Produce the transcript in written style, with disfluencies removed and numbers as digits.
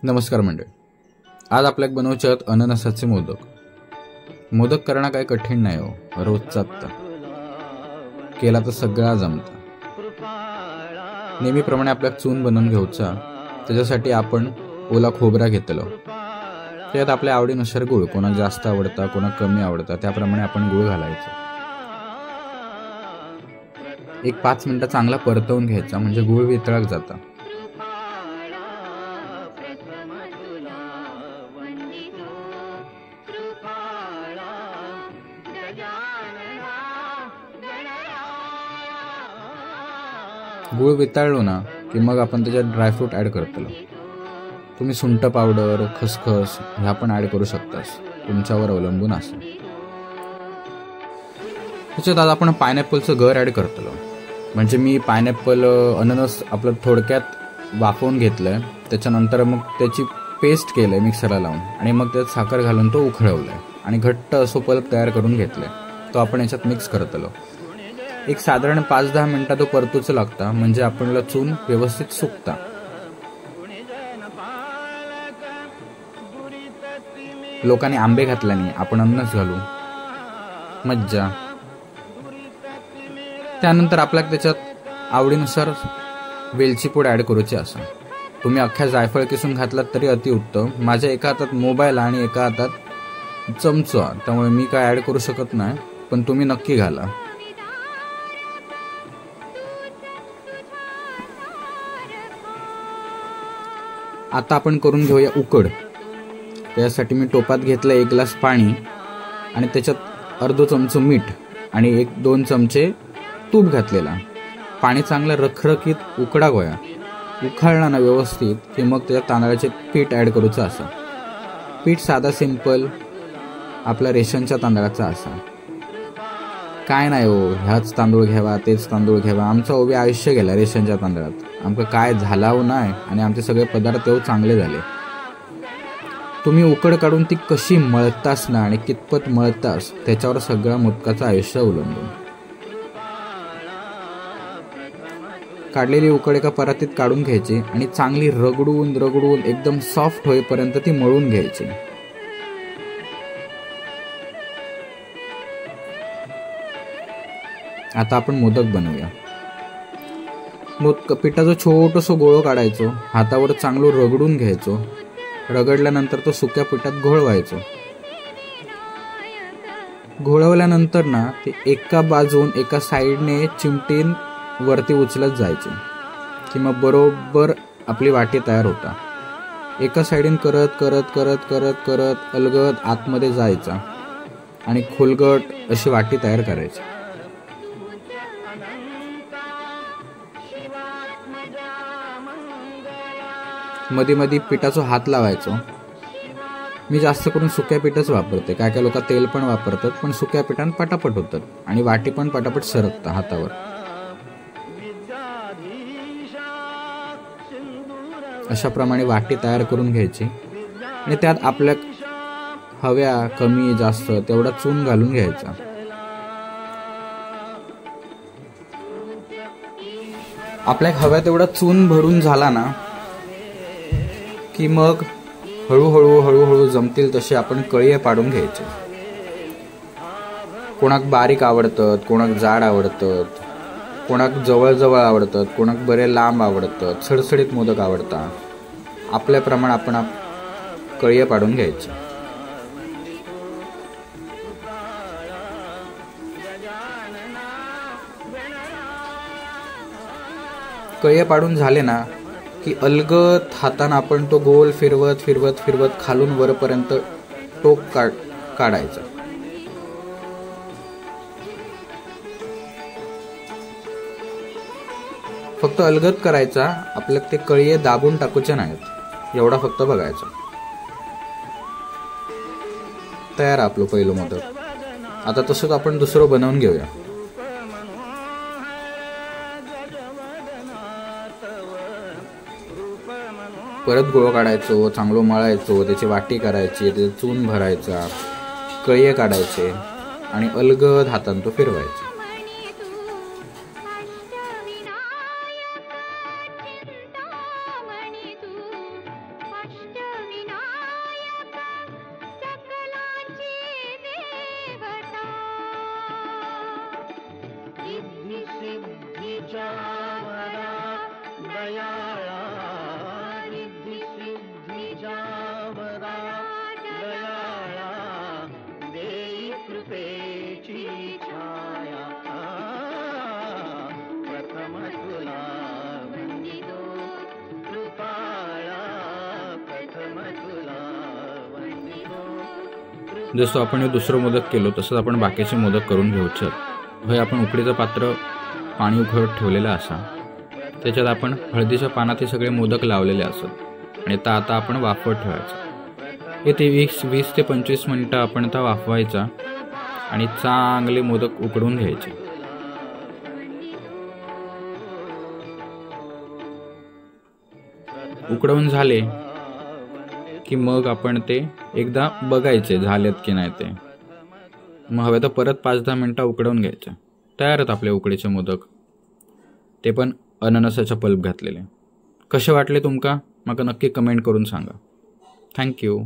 नमस्कार मंडळी, आज आपल्याक बनवचे आहेत अननसाचे मोदक. मोदक करणं काही कठीण नाही हो, रोजचाच केला तर सगळा जमता. नेहमीप्रमाणे आपल्याक चून बनवून घेऊचा. त्याच्यासाठी आपण ओला खोबरा घेतलो. त्यात आपल्या आवडीनुसार गुळ, कोणाक जास्त आवडता कोणाक कमी आवडता त्याप्रमाणे आपण गुळ घालायचं. एक 5 मिनिटं चांगला परतवून घ्यायचा, म्हणजे गुळ वितळक जाता. गुळ वितळलो ना की मग आपण त्याच्यात ड्रायफ्रूट ॲड करतो. तुम्ही सुंठ पावडर, खसखस ह्या पण ॲड करू शकतास, तुमच्यावर अवलंबून असं. त्याच्यात आज आपण पायनॅपलचं गर ॲड करतो. म्हणजे मी पायनॅपल अननस आपलं थोडक्यात वाफवून घेतलंय, त्याच्यानंतर मग त्याची पेस्ट केलंय मिक्सरला लावून आणि मग त्यात साखर घालून तो उखळवलाय आणि घट्ट असो पल्प तयार करून घेतलाय. तो आपण याच्यात मिक्स करतलो. एक साधारण 5-10 मिनिटात तो परतूच लागता, म्हणजे आपल्याला चून व्यवस्थित सुकता. लोकांनी आंबे घातला नाही, आपण अननस घालू, मज्जा. त्यानंतर आपल्याला त्याच्यात आवडीनुसार वेलची पूड ॲड करूची असा. तुम्ही अख्ख्या जायफळ किसून घातलात तरी अतिउत्तम. माझ्या एका हातात मोबाईल आणि एका हातात चमचा, त्यामुळे मी काय ॲड करू शकत नाही, पण तुम्ही नक्की घाला. आता आपण करून घेऊया उकड. त्यासाठी मी टोपात घेतलं 1 ग्लास पाणी आणि त्याच्यात अर्धा चमचा मीठ आणि 1-2 चमचे तूप घातलेला. पाणी चांगलं रखरखीत उकडा गोया. उखाळला ना व्यवस्थित की मग त्याच्यात तांदळाचे पीठ ॲड करूचं असं. पीठ साधा सिंपल आपला रेशनच्या तांदळाचा असा. काय नाही हो, ह्याच तांदूळ घ्यावा तेच तांदूळ घ्यावा. आमचं उभे आयुष्य गेला रेशनच्या तांदळात. आमचं काय झालाव नाही आणि आमचे सगळे पदार्थ तेव्हा चांगले झाले. तुम्ही उकड काढून ती कशी मळतास ना आणि कितपत मळतास त्याच्यावर सगळं मोदकाचं आयुष्य अवलंबून. काढलेली उकड एका परातीत काढून घ्यायची आणि चांगली रगडून रगडून एकदम सॉफ्ट होईपर्यंत ती मळून घ्यायची. आता आपण मोदक बनवूया. पिठाचं छोटंसं गोळं काढायचो, हातावर चांगलं रगडून घ्यायचो. रगडल्यानंतर तो सुक्या पिठात घोळवायचो. घोळवल्यानंतर ना ते एका बाजून एका साईडने चिमटीन वरती उचलत जायचे की मग बरोबर आपली वाटी तयार होता. एका साईडीन करत करत करत करत करत अलगद आतमध्ये जायचा आणि खोलगट अशी वाटी तयार करायची. मध्ये मध्ये पिठाचा हात लावायचो. मी जास्त करून सुक्या पिठच वापरते. काय काय लोक तेल पण वापरतात, पण सुक्या पिठान पटापट होतात आणि वाटी पण पटापट सरकता हातावर. अशा प्रमाणे वाटी तयार करून घ्यायची आणि त्यात आपल्या हव्या कमी जास्त तेवढा चून घालून घ्यायचा. आपल्या हव्या तेवढा चून भरून झाला ना की मग हळूहळू हळूहळू जमतील तसे आपण कळीये पाडून घ्यायचे. कोणाक बारीक आवडतात, कोणाक जाड आवडतात, कोणाक जवळ आवडतात, कोणाक बरे लांब आवडतात, सडसडीत मोदक आवडतात. आपल्याप्रमाणे आपण कळीये पाडून घ्यायचे. कळीये पाडून झाले ना की अलगद हाताने आपण तो गोल फिरवत फिरवत फिरवत खालून वरपर्यंत टोक काढायचा. फक्त अलगद करायचा, आपल्याला ते कळीये दाबून टाकूचे नाहीत, एवढा फक्त बघायचा. तयार आपलं पहिलं मोदक. आता तसंच आपण दुसरं बनवून घेऊया. परत गोळ काढायचो, चांगलं मळायचो, त्याची वाटी करायची, त्याचे चून भरायचा, कळीये काढायचे आणि अलगद हाताने तो फिरवायचा. अष्ट दयाळा रिद्धी सिद्धी जावरा दयाळा देई कृपेची छाया प्रथम तुला वंदितो कृपाळा प्रथम तुला वंदितो। जसं आपण हे दुसरं मोदक केलो तसंच आपण बाकीचे मोदक करून घेऊचे। हे आपण उकडीचं पात्र पाणी उकळत ठेवलेलं असा, त्याच्यात आपण हळदीच्या पानात हे सगळे मोदक लावलेले असत आणि आता आपण वाफवत ठेवायचं। हे 20 ते 25 मिनिटं आपण आता वाफवायचा आणि चांगले मोदक उकडून घ्यायचे। उकडवून झाले की मग आपण ते एकदा बघायचे झालेत की नाही ते, मग हवे तर परत 5-10 मिनिटं उकडवून घ्यायचे। तयार आहेत आपले उकडीचे मोदक, ते पण अननसाचा पल्प घातलेले। कसे वाटले तुमका माका नक्की कमेंट करून सांगा। थँक्यू।